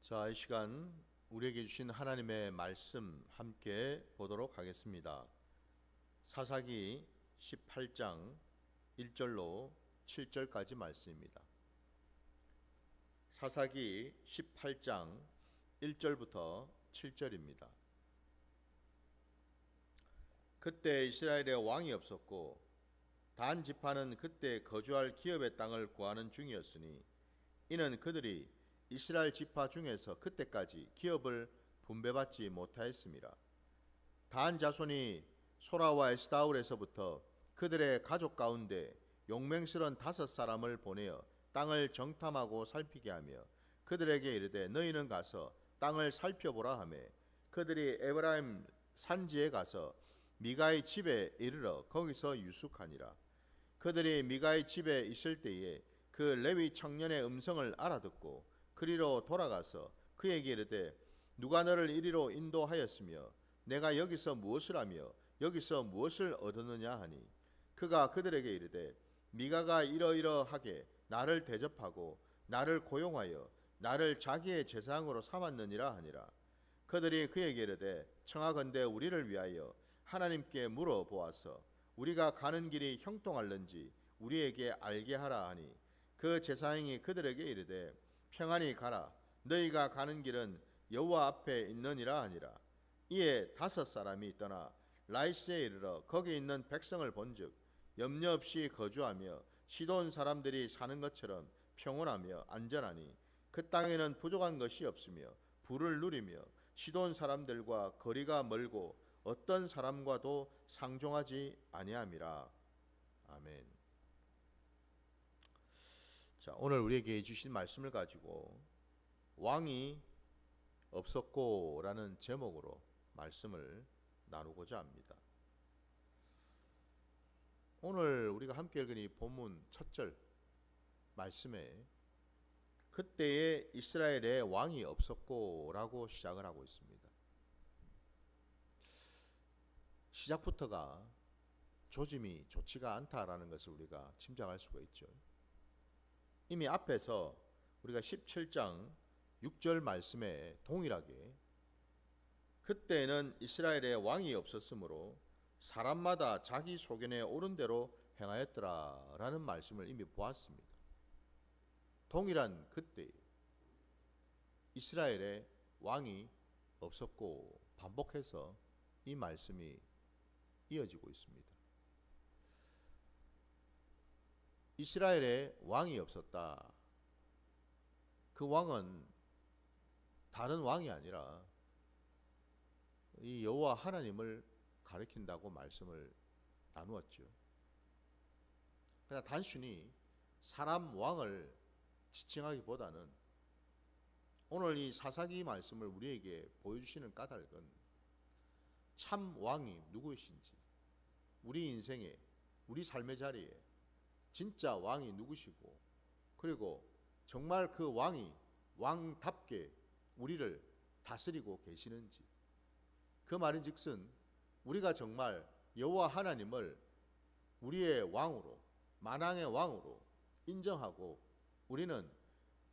자, 이 시간 우리에게 주신 하나님의 말씀 함께 보도록 하겠습니다. 사사기 18장 1절로 7절까지 말씀입니다. 사사기 18장 1절부터 7절입니다. 그때 이스라엘에 왕이 없었고 단 지파는 그때 거주할 기업의 땅을 구하는 중이었으니 이는 그들이 이스라엘 지파 중에서 그때까지 기업을 분배받지 못하였습니다. 단 자손이 소라와 에스다울에서부터 그들의 가족 가운데 용맹스런 5사람을 보내어 땅을 정탐하고 살피게 하며 그들에게 이르되 너희는 가서 땅을 살펴보라 하며 그들이 에브라임 산지에 가서 미가의 집에 이르러 거기서 유숙하니라. 그들이 미가의 집에 있을 때에 그 레위 청년의 음성을 알아듣고 그리로 돌아가서 그에게 이르되 누가 너를 이리로 인도하였으며 내가 여기서 무엇을 하며 여기서 무엇을 얻었느냐 하니 그가 그들에게 이르되 미가가 이러이러하게 나를 대접하고 나를 고용하여 나를 자기의 제사장으로 삼았느니라 하니라. 그들이 그에게 이르되 청하건대 우리를 위하여 하나님께 물어보아서 우리가 가는 길이 형통할는지 우리에게 알게 하라 하니 그 제사장이 그들에게 이르되 평안히 가라. 너희가 가는 길은 여호와 앞에 있느니라 하니라. 이에 5사람이 떠나 라이스에 이르러 거기 있는 백성을 본즉 염려 없이 거주하며 시돈 사람들이 사는 것처럼 평온하며 안전하니 그 땅에는 부족한 것이 없으며 부를 누리며 시돈 사람들과 거리가 멀고 어떤 사람과도 상종하지 아니함이라. 아멘. 자, 오늘 우리에게 주신 말씀을 가지고 왕이 없었고 라는 제목으로 말씀을 나누고자 합니다. 오늘 우리가 함께 읽은 이 본문 첫 절 말씀에 그때에 이스라엘에 왕이 없었고 라고 시작을 하고 있습니다. 시작부터가 조짐이 좋지가 않다라는 것을 우리가 짐작할 수가 있죠. 이미 앞에서 우리가 17장 6절 말씀에 동일하게 그때는 이스라엘에 왕이 없었으므로 사람마다 자기 소견에 옳은 대로 행하였더라 라는 말씀을 이미 보았습니다. 동일한 그때 이스라엘에 왕이 없었고 반복해서 이 말씀이 이어지고 있습니다. 이스라엘에 왕이 없었다. 그 왕은 다른 왕이 아니라 이 여호와 하나님을 가리킨다고 말씀을 나누었죠. 그냥 단순히 사람 왕을 지칭하기보다는 오늘 이 사사기 말씀을 우리에게 보여주시는 까닭은 참 왕이 누구이신지, 우리 인생에, 우리 삶의 자리에 진짜 왕이 누구시고, 그리고 정말 그 왕이 왕답게 우리를 다스리고 계시는지, 그 말인즉슨 우리가 정말 여호와 하나님을 우리의 왕으로, 만왕의 왕으로 인정하고 우리는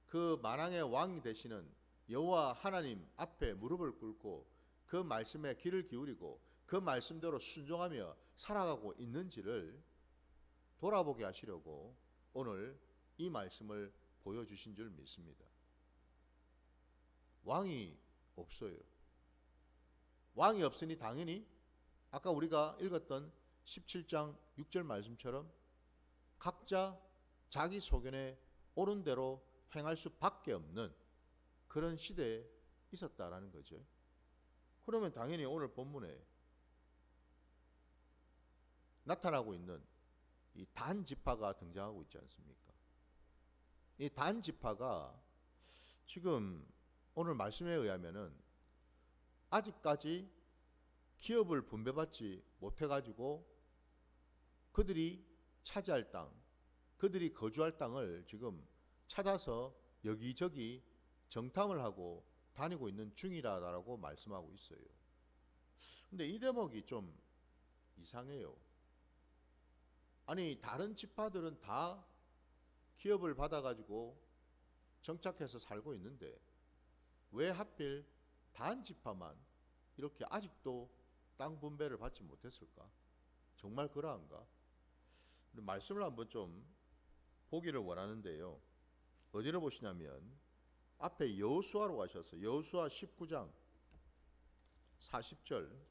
그 만왕의 왕이 되시는 여호와 하나님 앞에 무릎을 꿇고 그 말씀에 귀를 기울이고 그 말씀대로 순종하며 살아가고 있는지를 돌아보게 하시려고 오늘 이 말씀을 보여주신 줄 믿습니다. 왕이 없어요. 왕이 없으니 당연히 아까 우리가 읽었던 17장 6절 말씀처럼 각자 자기 소견에 옳은 대로 행할 수밖에 없는 그런 시대에 있었다라는 거죠. 그러면 당연히 오늘 본문에 나타나고 있는 이 단 지파가 등장하고 있지 않습니까? 이 단 지파가 지금 오늘 말씀에 의하면은 아직까지 기업을 분배받지 못해가지고 그들이 차지할 땅, 그들이 거주할 땅을 지금 찾아서 여기저기 정탐을 하고 다니고 있는 중이라고 말씀하고 있어요. 근데 이 대목이 좀 이상해요. 아니 다른 지파들은 다 기업을 받아가지고 정착해서 살고 있는데 왜 하필 단 지파만 이렇게 아직도 땅 분배를 받지 못했을까? 정말 그러한가? 말씀을 한번 좀 보기를 원하는데요. 어디를 보시냐면 앞에 여호수아로 가셔서 여호수아 19장 40절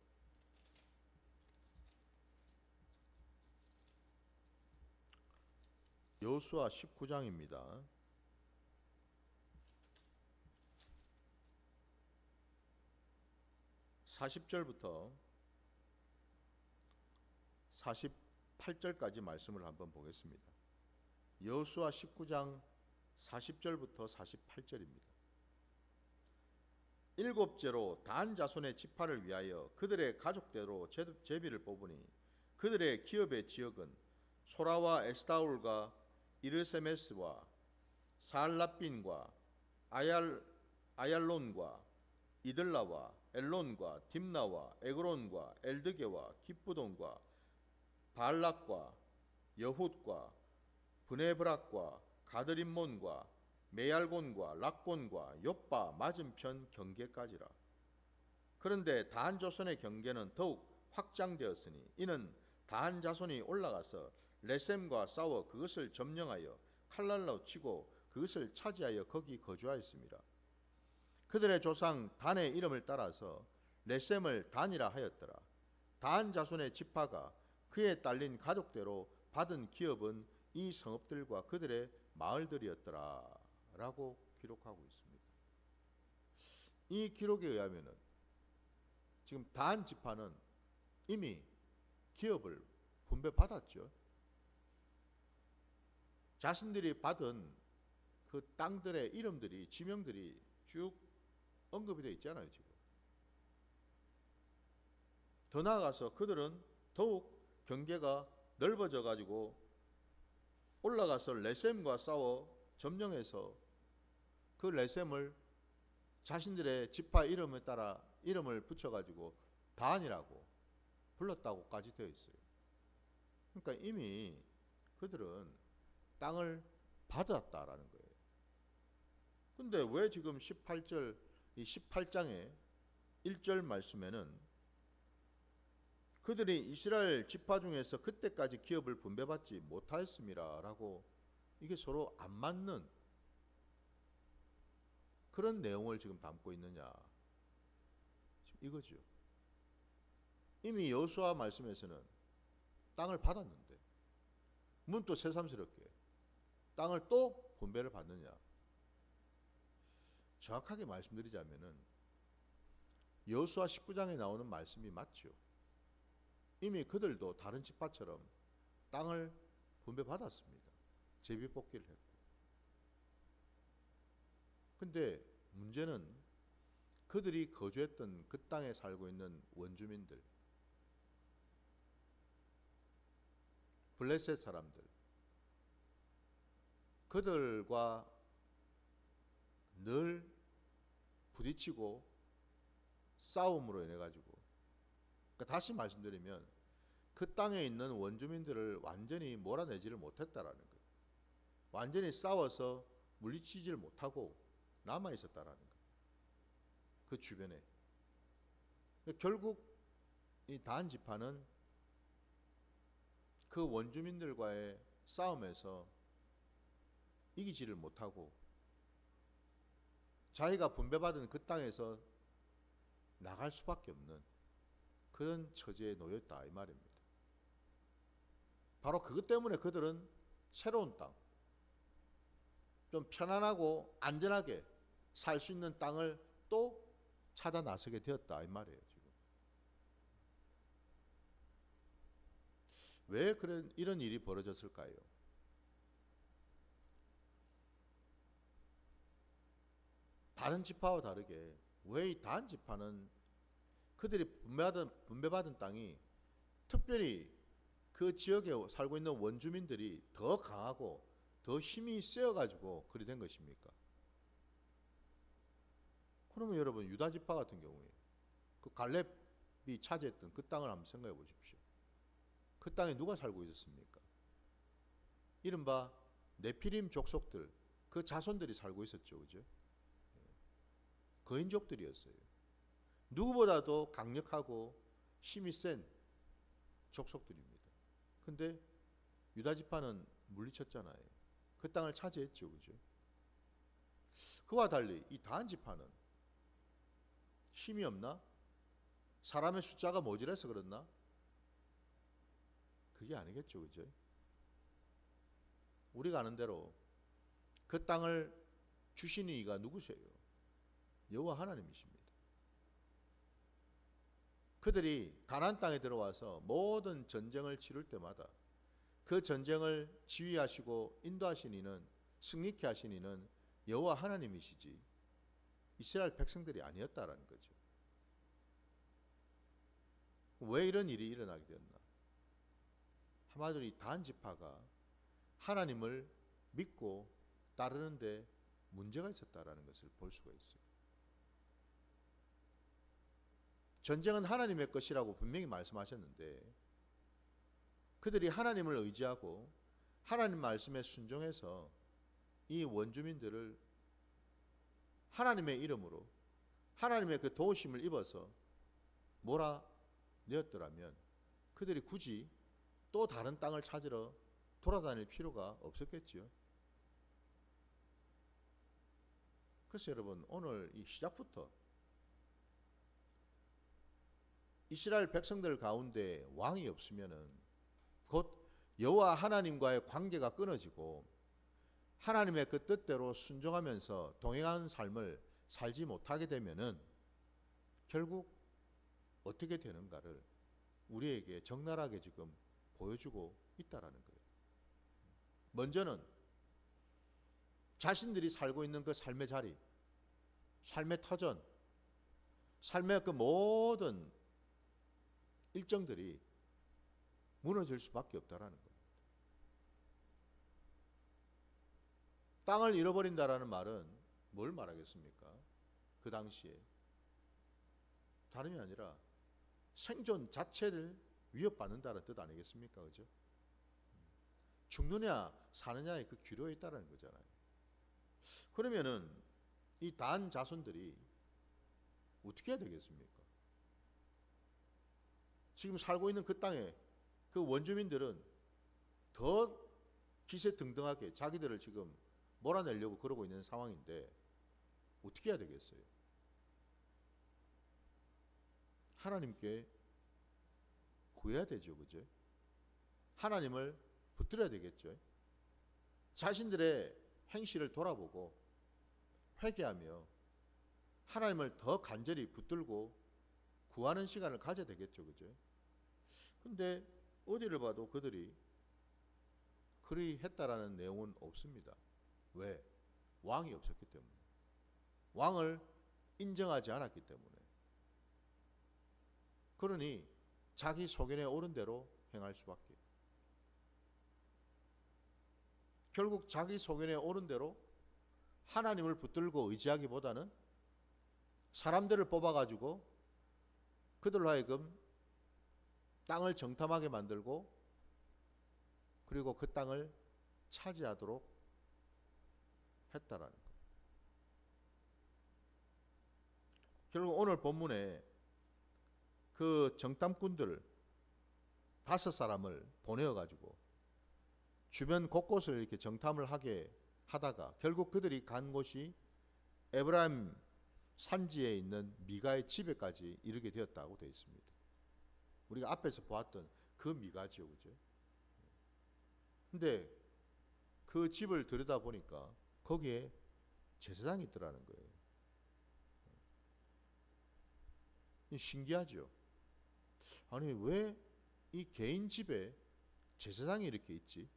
여호수아 19장입니다. 40절부터 48절까지 말씀을 한번 보겠습니다. 여호수아 19장 40절부터 48절입니다. 일곱째로 단 자손의 지파를 위하여 그들의 가족대로 제비를 뽑으니 그들의 기업의 지역은 소라와 에스타올과 이르세메스와 살라빈과 아얄론과 이들라와 엘론과 딥나와 에그론과 엘드게와 기쁘돈과 발락과 여훗과 브네브락과 가드림몬과 메얄곤과 락곤과 욥바 맞은편 경계까지라. 그런데 단 조선의 경계는 더욱 확장되었으니 이는 단 자손이 올라가서 레셈과 싸워 그것을 점령하여 칼날로 치고 그것을 차지하여 거기 거주하였습니다. 그들의 조상 단의 이름을 따라서 레셈을 단이라 하였더라. 단 자손의 지파가 그에 딸린 가족대로 받은 기업은 이 성읍들과 그들의 마을들이었더라 라고 기록하고 있습니다. 이 기록에 의하면 지금 단 지파는 이미 기업을 분배받았죠. 자신들이 받은 그 땅들의 이름들이 지명들이 쭉 언급이 되어 있잖아요. 지금 더 나아가서 그들은 더욱 경계가 넓어져 가지고 올라가서 레셈과 싸워 점령해서 그 레셈을 자신들의 지파 이름에 따라 이름을 붙여가지고 단이라고 불렀다고까지 되어 있어요. 그러니까 이미 그들은 땅을 받았다라는 거예요. 근데 왜 지금 18절 이 18장의 1절 말씀에는 그들이 이스라엘 지파 중에서 그때까지 기업을 분배받지 못하였습니다 라고 이게 서로 안 맞는 그런 내용을 지금 담고 있느냐 이거죠. 이미 여호수아 말씀에서는 땅을 받았는데 문 또 새삼스럽게 땅을 또 분배를 받느냐. 정확하게 말씀드리자면은 여호수아 19장에 나오는 말씀이 맞죠. 이미 그들도 다른 지파처럼 땅을 분배받았습니다. 제비뽑기를 했고. 근데 문제는 그들이 거주했던 그 땅에 살고 있는 원주민들, 블레셋 사람들, 그들과 늘 부딪히고 싸움으로 인해 가지고, 그러니까 다시 말씀드리면 그 땅에 있는 원주민들을 완전히 몰아내지를 못했다라는 거예요. 완전히 싸워서 물리치지를 못하고 남아 있었다라는 거예요. 그 주변에. 결국 이 단 지파는 그 원주민들과의 싸움에서 이기지를 못하고 자기가 분배받은 그 땅에서 나갈 수밖에 없는 그런 처지에 놓였다 이 말입니다. 바로 그것 때문에 그들은 새로운 땅, 좀 편안하고 안전하게 살 수 있는 땅을 또 찾아 나서게 되었다 이 말이에요. 지금 왜 이런 일이 벌어졌을까요? 다른 지파와 다르게 왜 이 단 지파는 그들이 분배받은 땅이 특별히 그 지역에 살고 있는 원주민들이 더 강하고 더 힘이 세어가지고 그리 된 것입니까? 그러면 여러분 유다 지파 같은 경우에 그 갈렙이 차지했던 그 땅을 한번 생각해 보십시오. 그 땅에 누가 살고 있었습니까? 이른바 네피림 족속들, 그 자손들이 살고 있었죠, 그죠? 거인족들이었어요. 누구보다도 강력하고 힘이 센 족속들입니다. 근데 유다 지파는 물리쳤잖아요. 그 땅을 차지했죠. 그죠? 그와 달리 이 다한 지파는 힘이 없나? 사람의 숫자가 모자라서 그렇나? 그게 아니겠죠. 그죠? 우리가 아는 대로 그 땅을 주신 이가 누구세요? 여호와 하나님이십니다. 그들이 가나안 땅에 들어와서 모든 전쟁을 치를 때마다 그 전쟁을 지휘하시고 인도하신 이는, 승리케 하신 이는 여호와 하나님이시지 이스라엘 백성들이 아니었다라는 거죠. 왜 이런 일이 일어나게 되었나? 한마디로 이 단 지파가 하나님을 믿고 따르는데 문제가 있었다라는 것을 볼 수가 있어요. 전쟁은 하나님의 것이라고 분명히 말씀하셨는데 그들이 하나님을 의지하고 하나님 말씀에 순종해서 이 원주민들을 하나님의 이름으로 하나님의 그 도우심을 입어서 몰아내었더라면 그들이 굳이 또 다른 땅을 찾으러 돌아다닐 필요가 없었겠지요. 그래서 여러분 오늘 이 시작부터 이스라엘 백성들 가운데 왕이 없으면은 곧 여호와 하나님과의 관계가 끊어지고 하나님의 그 뜻대로 순종하면서 동행하는 삶을 살지 못하게 되면은 결국 어떻게 되는가를 우리에게 적나라하게 지금 보여주고 있다라는 거예요. 먼저는 자신들이 살고 있는 그 삶의 자리, 삶의 터전, 삶의 그 모든 일정들이 무너질 수밖에 없다라는 겁니다. 땅을 잃어버린다라는 말은 뭘 말하겠습니까? 그 당시에 다름이 아니라 생존 자체를 위협받는다는 뜻 아니겠습니까? 그죠? 죽느냐 사느냐의 그 기로에 있다라는 거잖아요. 그러면은 이 단 자손들이 어떻게 해야 되겠습니까? 지금 살고 있는 그 땅에 그 원주민들은 더 기세등등하게 자기들을 지금 몰아내려고 그러고 있는 상황인데 어떻게 해야 되겠어요? 하나님께 구해야 되죠. 그죠? 하나님을 붙들어야 되겠죠. 자신들의 행실을 돌아보고 회개하며 하나님을 더 간절히 붙들고 구하는 시간을 가져야 되겠죠. 그죠? 근데 어디를 봐도 그들이 그리 했다라는 내용은 없습니다. 왜? 왕이 없었기 때문에. 왕을 인정하지 않았기 때문에. 그러니 자기 소견에 오른 대로 행할 수밖에. 결국 자기 소견에 오른 대로 하나님을 붙들고 의지하기보다는 사람들을 뽑아가지고 그들로 하여금 땅을 정탐하게 만들고 그리고 그 땅을 차지하도록 했다라는 것. 결국 오늘 본문에 그 정탐꾼들 5사람을 보내어가지고 주변 곳곳을 이렇게 정탐을 하게 하다가 결국 그들이 간 곳이 에브라임 산지에 있는 미가의 집에까지 이르게 되었다고 되어 있습니다. 우리가 앞에서 보았던 그 미가지요. 그죠? 근데 그 집을 들여다보니까 거기에 제사장이 있더라는 거예요. 신기하죠? 아니 왜 이 개인 집에 제사장이 이렇게 있지?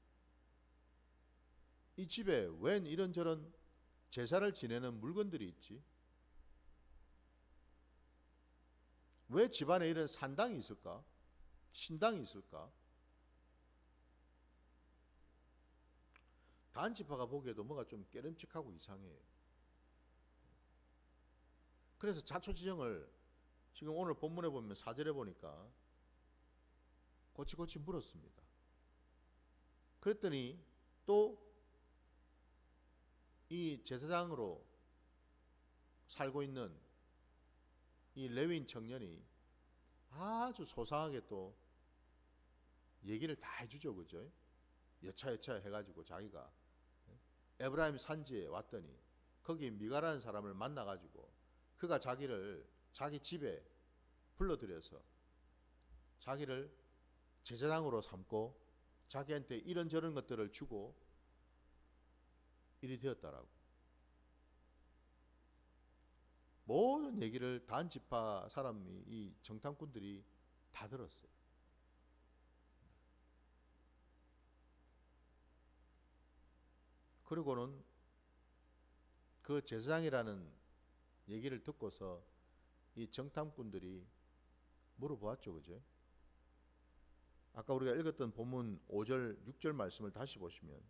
이 집에 웬 이런저런 제사를 지내는 물건들이 있지? 왜 집안에 이런 산당이 있을까? 신당이 있을까? 단 지파가 보기에도 뭔가 좀 깨름칙하고 이상해요. 그래서 자초지정을 지금 오늘 본문에 보면 4절에 보니까 고치고치 물었습니다. 그랬더니 또 이 제사장으로 살고 있는 이 레위인 청년이 아주 소상하게 또 얘기를 다 해주죠, 그죠? 여차여차 해가지고 자기가 에브라임 산지에 왔더니 거기 미가라는 사람을 만나가지고 그가 자기를 자기 집에 불러들여서 자기를 제사장으로 삼고 자기한테 이런저런 것들을 주고 일이 되었다라고. 모든 얘기를 단 지파 사람이 이 정탐꾼들이 다 들었어요. 그리고는 그 제사장이라는 얘기를 듣고서 이 정탐꾼들이 물어보았죠, 그죠? 아까 우리가 읽었던 본문 5절, 6절 말씀을 다시 보시면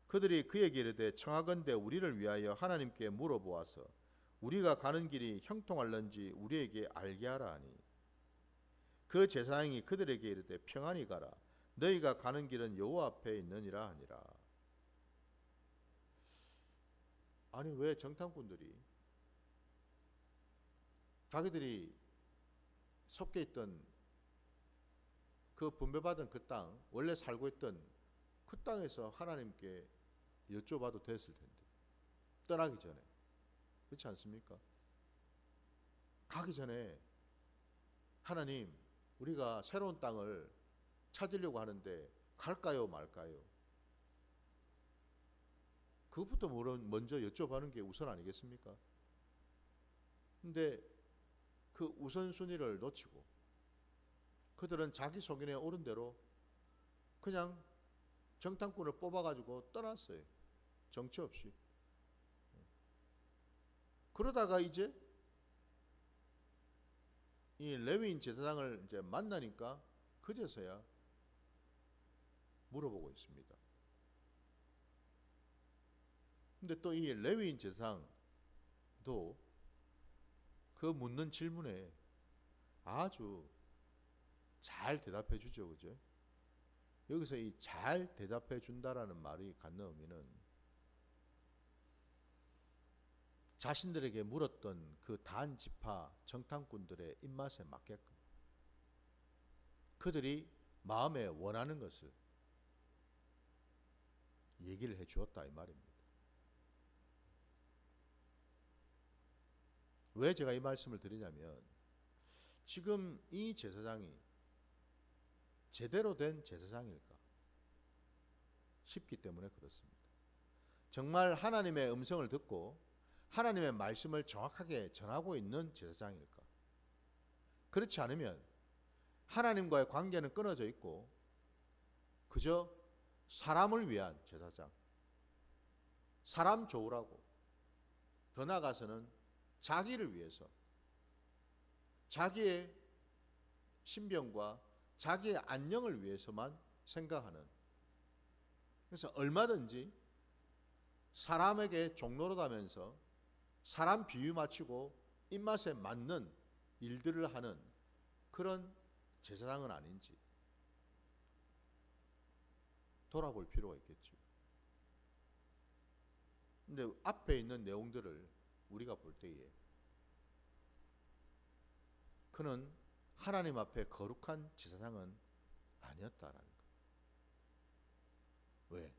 그들이 그에게 이르되 청하건대 우리를 위하여 하나님께 물어보아서 우리가 가는 길이 형통할런지 우리에게 알게 하라 하니 그 제사장이 그들에게 이르되 평안히 가라 너희가 가는 길은 여호와 앞에 있느니라 하니라. 아니 왜 정탐꾼들이 자기들이 속해 있던 그 분배받은 그 땅, 원래 살고 있던 그 땅에서 하나님께 여쭤봐도 됐을 텐데 떠나기 전에. 그렇지 않습니까? 가기 전에 하나님 우리가 새로운 땅을 찾으려고 하는데 갈까요 말까요? 그것부터 먼저 여쭤보는 게 우선 아니겠습니까? 근데 그 우선순위를 놓치고 그들은 자기 소견에 오른 대로 그냥 정탐꾼을 뽑아가지고 떠났어요. 정처 없이. 그러다가 이제 이 레위인 제사장을 이제 만나니까 그제서야 물어보고 있습니다. 근데 또 이 레위인 제사장도 그 묻는 질문에 아주 잘 대답해 주죠, 그죠? 여기서 이 잘 대답해 준다라는 말이 갖는 의미는 자신들에게 물었던 그 단 지파 정탐꾼들의 입맛에 맞게끔 그들이 마음에 원하는 것을 얘기를 해 주었다 이 말입니다. 왜 제가 이 말씀을 드리냐면 지금 이 제사장이 제대로 된 제사장일까 싶기 때문에 그렇습니다. 정말 하나님의 음성을 듣고 하나님의 말씀을 정확하게 전하고 있는 제사장일까? 그렇지 않으면 하나님과의 관계는 끊어져 있고 그저 사람을 위한 제사장, 사람 좋으라고, 더 나아가서는 자기를 위해서 자기의 신병과 자기의 안녕을 위해서만 생각하는, 그래서 얼마든지 사람에게 종노릇하면서 사람 비유 맞추고 입맛에 맞는 일들을 하는 그런 제사장은 아닌지 돌아볼 필요가 있겠죠. 근데 앞에 있는 내용들을 우리가 볼 때에 그는 하나님 앞에 거룩한 제사장은 아니었다라는 것. 왜?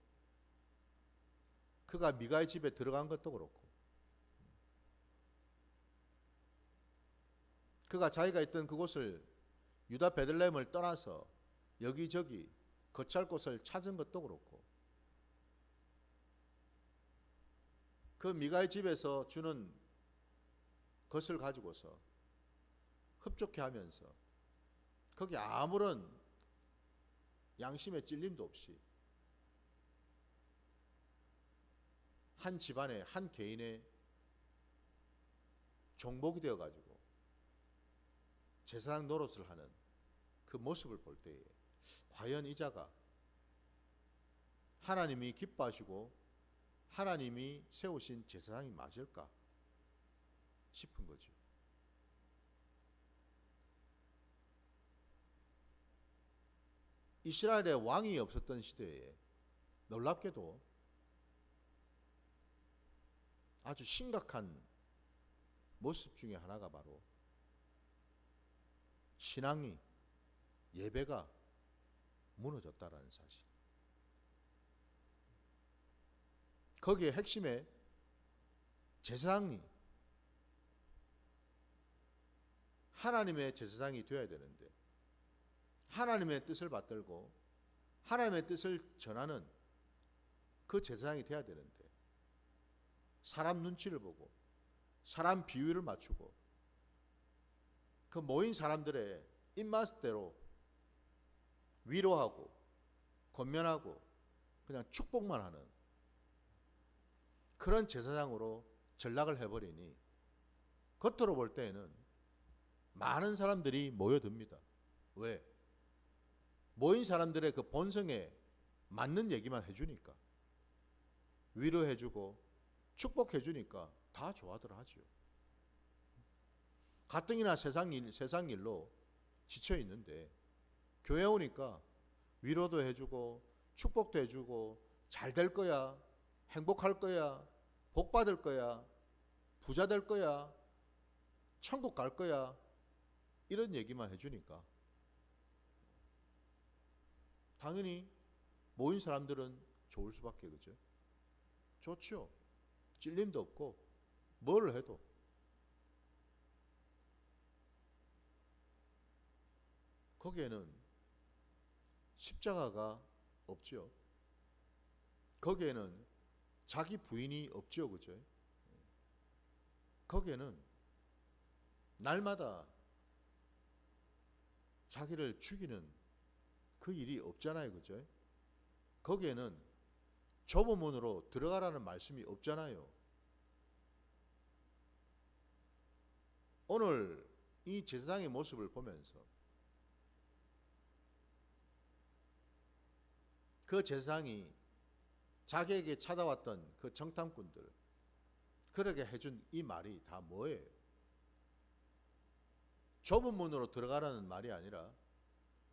그가 미가의 집에 들어간 것도 그렇고 그가 자기가 있던 그곳을 유다 베들레헴을 떠나서 여기저기 거처할 곳을 찾은 것도 그렇고 그 미가의 집에서 주는 것을 가지고서 흡족해 하면서 거기 아무런 양심의 찔림도 없이 한 집안의 한 개인의 종복이 되어가지고 제사장 노릇을 하는 그 모습을 볼 때에 과연 이 자가 하나님이 기뻐하시고 하나님이 세우신 제사장이 맞을까 싶은 거죠. 이스라엘에 왕이 없었던 시대에 놀랍게도 아주 심각한 모습 중에 하나가 바로 신앙이, 예배가 무너졌다라는 사실. 거기에 핵심에 제사장이 하나님의 제사장이 되어야 되는데, 하나님의 뜻을 받들고 하나님의 뜻을 전하는 그 제사장이 돼야 되는데, 사람 눈치를 보고 사람 비율을 맞추고 그 모인 사람들의 입맛대로 위로하고 권면하고 그냥 축복만 하는 그런 제사장으로 전락을 해버리니, 겉으로 볼 때에는 많은 사람들이 모여듭니다. 왜? 모인 사람들의 그 본성에 맞는 얘기만 해주니까, 위로해주고 축복해주니까 다 좋아들 하죠. 가뜩이나 세상 일로 지쳐 있는데 교회 오니까 위로도 해주고 축복도 해주고 잘 될 거야, 행복할 거야, 복 받을 거야, 부자 될 거야, 천국 갈 거야, 이런 얘기만 해주니까 당연히 모인 사람들은 좋을 수밖에, 그죠? 좋죠. 찔림도 없고 뭘 해도. 거기에는 십자가가 없죠. 거기에는 자기 부인이 없죠, 그죠? 거기에는 날마다 자기를 죽이는 그 일이 없잖아요, 그죠? 거기에는 좁은 문으로 들어가라는 말씀이 없잖아요. 오늘 이 제사장의 모습을 보면서 그 제사장이 자기에게 찾아왔던 그 정탐꾼들, 그렇게 해준 이 말이 다 뭐예요? 좁은 문으로 들어가라는 말이 아니라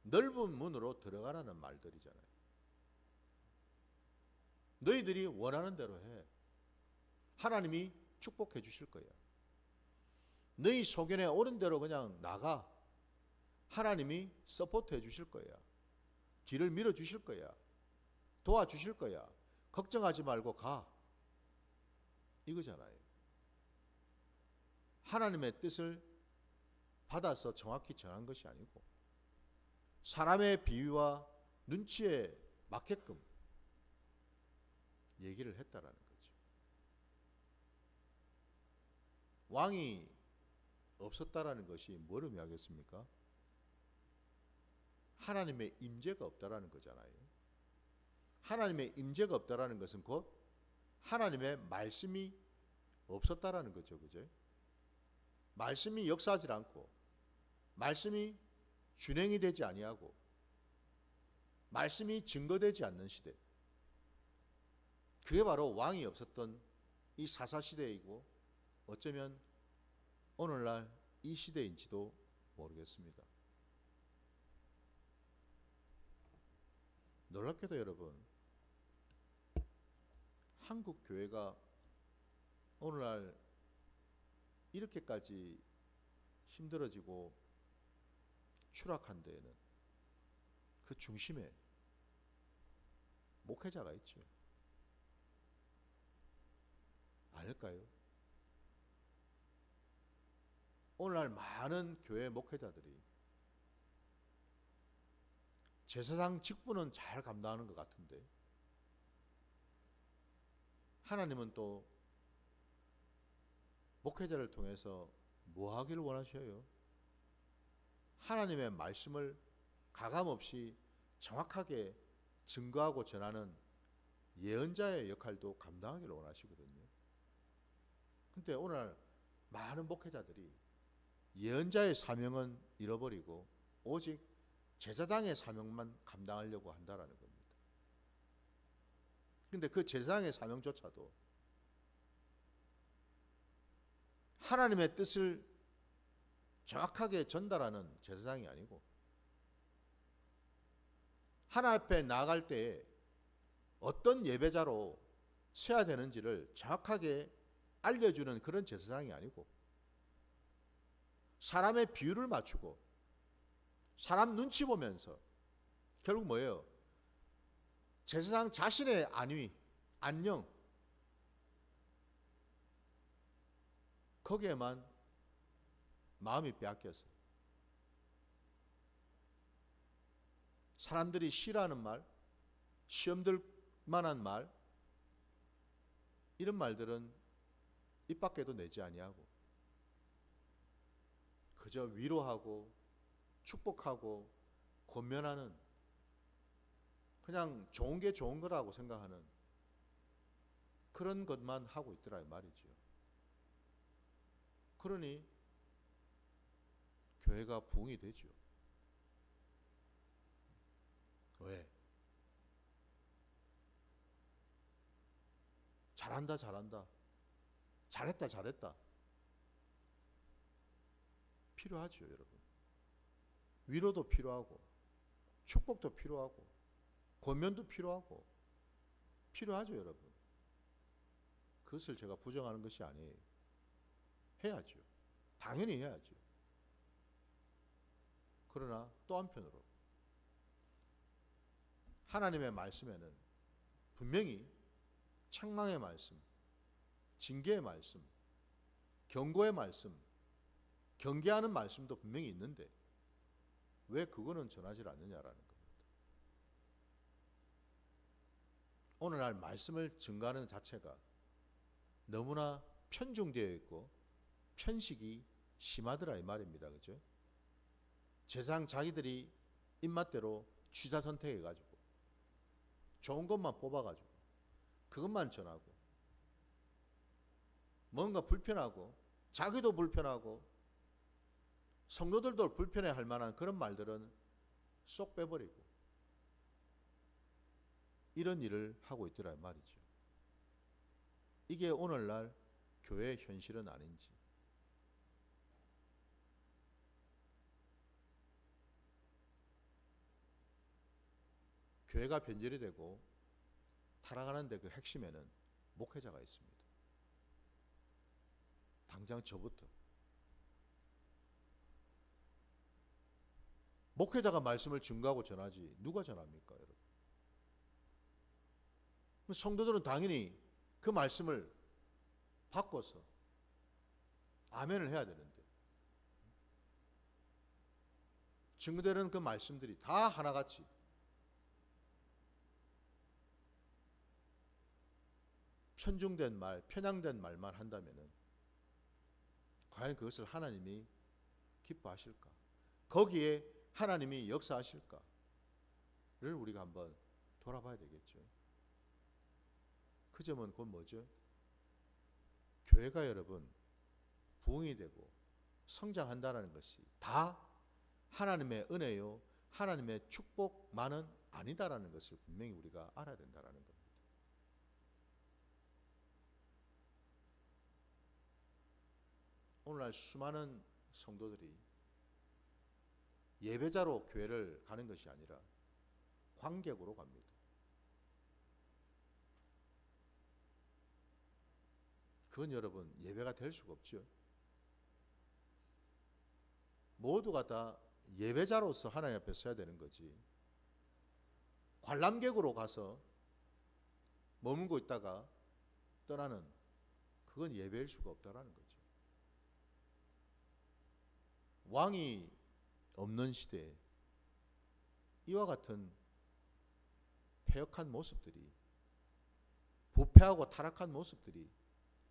넓은 문으로 들어가라는 말들이잖아요. 너희들이 원하는 대로 해. 하나님이 축복해 주실 거야. 너희 소견에 오른 대로 그냥 나가. 하나님이 서포트 해 주실 거야. 뒤를 밀어 주실 거야. 도와주실 거야. 걱정하지 말고 가. 이거잖아요. 하나님의 뜻을 받아서 정확히 전한 것이 아니고 사람의 비유와 눈치에 맞게끔 얘기를 했다라는 거죠. 왕이 없었다라는 것이 뭘 의미하겠습니까? 하나님의 임재가 없다라는 거잖아요. 하나님의 임재가 없다라는 것은 곧 하나님의 말씀이 없었다라는 거죠, 그죠? 말씀이 역사하지 않고, 말씀이 준행이 되지 아니하고, 말씀이 증거되지 않는 시대. 그게 바로 왕이 없었던 이 사사시대이고, 어쩌면 오늘날 이 시대인지도 모르겠습니다. 놀랍게도 여러분, 한국 교회가 오늘날 이렇게까지 힘들어지고 추락한 데에는 그 중심에 목회자가 있죠. 아닐까요? 오늘날 많은 교회 목회자들이 제사장 직분은 잘 감당하는 것 같은데 하나님은 또 목회자를 통해서 뭐 하기를 원하셔요? 하나님의 말씀을 가감없이 정확하게 증거하고 전하는 예언자의 역할도 감당하기를 원하시거든요. 근데 오늘 많은 목회자들이 예언자의 사명은 잃어버리고 오직 제사장의 사명만 감당하려고 한다라는 겁니다. 근데 그 제사장의 사명조차도 하나님의 뜻을 정확하게 전달하는 제사장이 아니고 하나님 앞에 나아갈 때에 어떤 예배자로 서야 되는지를 정확하게 알려주는 그런 제사장이 아니고 사람의 비율을 맞추고 사람 눈치 보면서 결국 뭐예요? 제사장 자신의 안위, 안녕, 거기에만 마음이 빼앗겨서 사람들이 싫어하는 말, 시험 들 만한 말, 이런 말들은 입 밖에도 내지 아니하고 그저 위로하고 축복하고 권면하는, 그냥 좋은 게 좋은 거라고 생각하는 그런 것만 하고 있더라 이 말이죠. 그러니 교회가 부흥이 되죠. 왜? 잘한다 잘한다, 잘했다 잘했다 필요하죠 여러분. 위로도 필요하고 축복도 필요하고 권면도 필요하고 필요하죠 여러분. 그것을 제가 부정하는 것이 아니에요. 해야죠. 당연히 해야죠. 그러나 또 한편으로 하나님의 말씀에는 분명히 책망의 말씀, 징계의 말씀, 경고의 말씀, 경계하는 말씀도 분명히 있는데 왜 그거는 전하지 않느냐라는 겁니다. 오늘날 말씀을 증거하는 자체가 너무나 편중되어 있고 편식이 심하더라 이 말입니다. 그죠? 제사장 자기들이 입맛대로 취사 선택해가지고 좋은 것만 뽑아가지고 그것만 전하고, 뭔가 불편하고 자기도 불편하고 성도들도 불편해할 만한 그런 말들은 쏙 빼버리고 이런 일을 하고 있더라 말이죠. 이게 오늘날 교회의 현실은 아닌지. 교회가 변절이 되고 타락하는데 그 핵심에는 목회자가 있습니다. 당장 저부터. 목회자가 말씀을 증거하고 전하지 누가 전합니까 여러분? 성도들은 당연히 그 말씀을 바꿔서 아멘을 해야 되는데 증거되는 그 말씀들이 다 하나같이 편중된 말, 편향된 말만 한다면 과연 그것을 하나님이 기뻐하실까? 거기에 하나님이 역사하실까를 우리가 한번 돌아봐야 되겠죠. 그 점은 곧 뭐죠? 교회가 여러분 부흥이 되고 성장한다는 것이 다 하나님의 은혜요, 하나님의 축복만은 아니다라는 것을 분명히 우리가 알아야 된다는 겁니다. 오늘날 수많은 성도들이 예배자로 교회를 가는 것이 아니라 관객으로 갑니다. 그건 여러분 예배가 될 수가 없죠. 모두가 다 예배자로서 하나님 앞에 서야 되는 거지, 관람객으로 가서 머물고 있다가 떠나는, 그건 예배일 수가 없다라는 거죠. 왕이 없는 시대에 이와 같은 패역한 모습들이, 부패하고 타락한 모습들이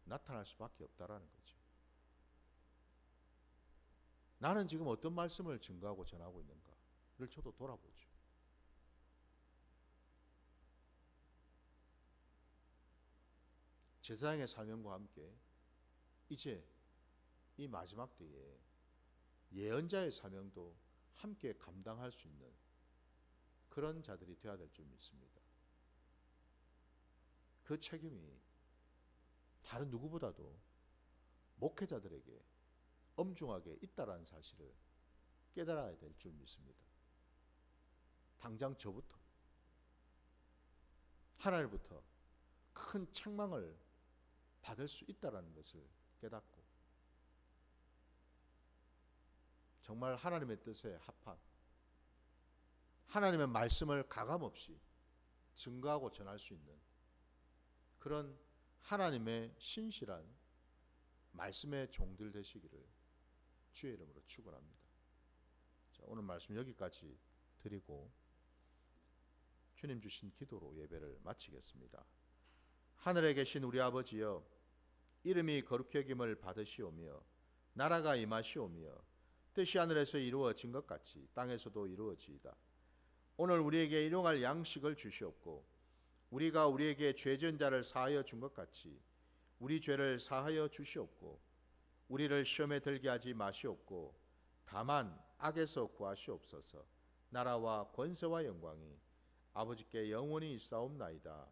나타날 수밖에 없다라는 거죠. 나는 지금 어떤 말씀을 증거하고 전하고 있는가를 저도 돌아보죠. 제사장의 사명과 함께 이제 이 마지막 때에 예언자의 사명도 함께 감당할 수 있는 그런 자들이 되어야 될 줄 믿습니다. 그 책임이 다른 누구보다도 목회자들에게 엄중하게 있다라는 사실을 깨달아야 될 줄 믿습니다. 당장 저부터, 하나님부터 큰 책망을 받을 수 있다라는 것을 깨닫고 정말 하나님의 뜻에 합한 하나님의 말씀을 가감없이 증거하고 전할 수 있는 그런 하나님의 신실한 말씀의 종들 되시기를 주의 이름으로 축원합니다. 자, 오늘 말씀 여기까지 드리고 주님 주신 기도로 예배를 마치겠습니다. 하늘에 계신 우리 아버지여, 이름이 거룩히 여김을 받으시오며 나라가 임하시오며 뜻이 하늘에서 이루어진 것 같이 땅에서도 이루어지이다. 오늘 우리에게 일용할 양식을 주시옵고 우리가 우리에게 죄진 자를 사하여 준 것 같이 우리 죄를 사하여 주시옵고 우리를 시험에 들게 하지 마시옵고 다만 악에서 구하시옵소서. 나라와 권세와 영광이 아버지께 영원히 있사옵나이다.